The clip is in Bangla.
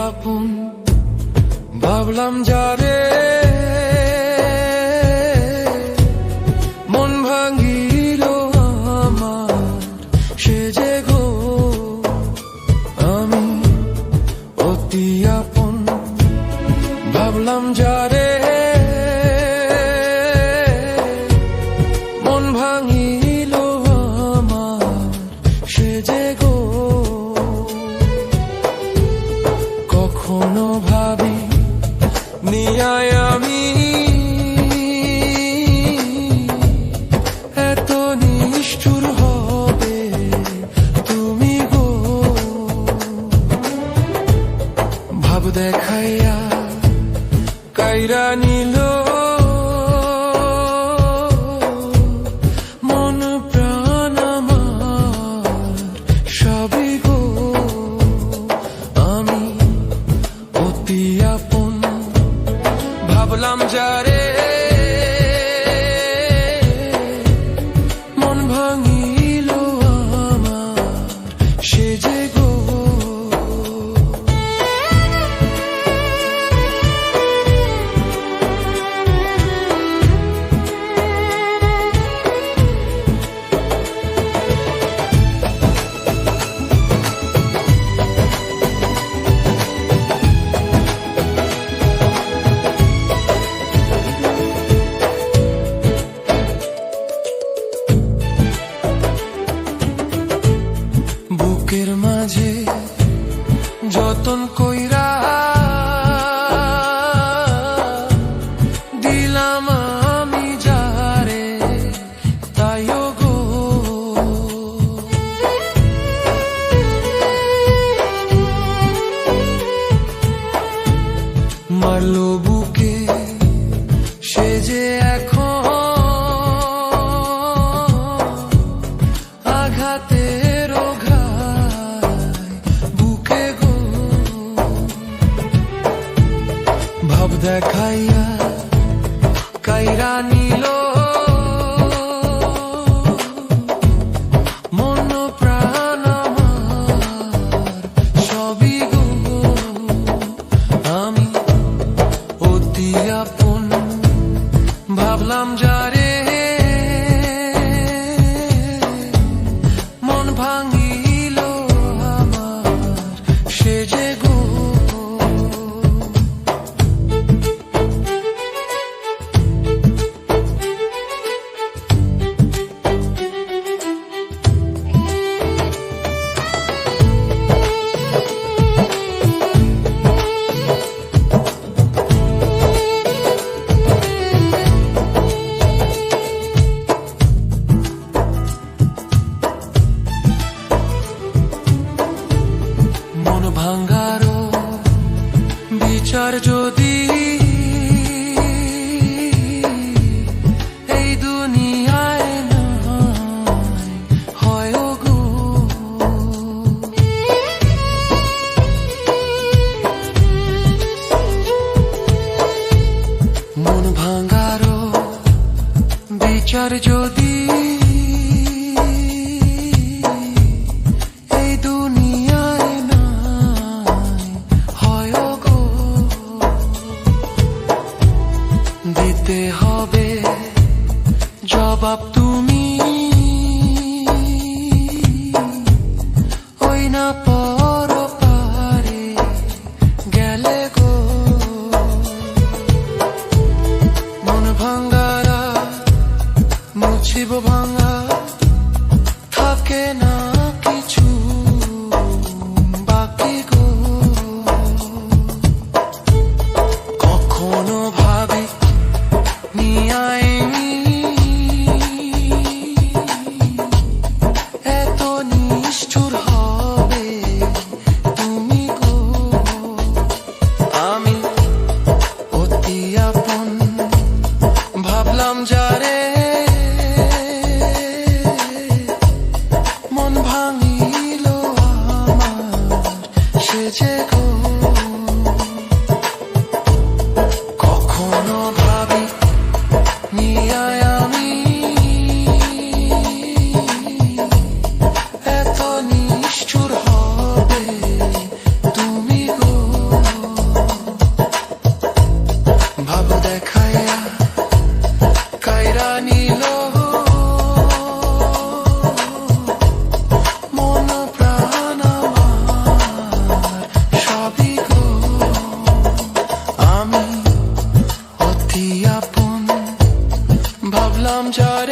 আপন ভাবলাম যারে মন ভাঙিল আমার সে যে গো আমি অতি আপন ভাবলাম যারে মন ভাঙিল আমার সে যে গো কখনো ভাবি নিয়ায় আমি এত নিষ্ঠুর হবে তুমি গো ভাব দেখাইয়া কাইরা নিল মন প্রাণ আমার সবই গো আমি অতি আপন ভাবলাম যারে মন ভাঙিল আমার সে যে গো বুকের মাঝে যতন কইরা দিলাম আমি যারে তাইও গো মারলো বুকে সে যে এখন আঘাতের ভাব দেখাইয়া কাইরা নিল মন প্রাণ আমার সবই গো আমি অতি আপন ভাবলাম যারে মন ভাঙিল আমার সে যে গো ভাঙ্গারো বিচার যদি এই দুনিয়ায় হয় গো মন ভাঙ্গারো বিচার যদি দিতে হবে জবাব তুমি ওই না পর পারে গেলে গো মন ভাঙ্গারা মুছিব ভাঙ্গা থাকে না কিছু বাকি গো কখনো ভাবি এত নিষ্ঠুর হবে তুমি গো আমি অতি আপন ভাবলাম যারে মন ভাঙিল আমার সে যে গো কখনো ভাবি ভাবলাম যারে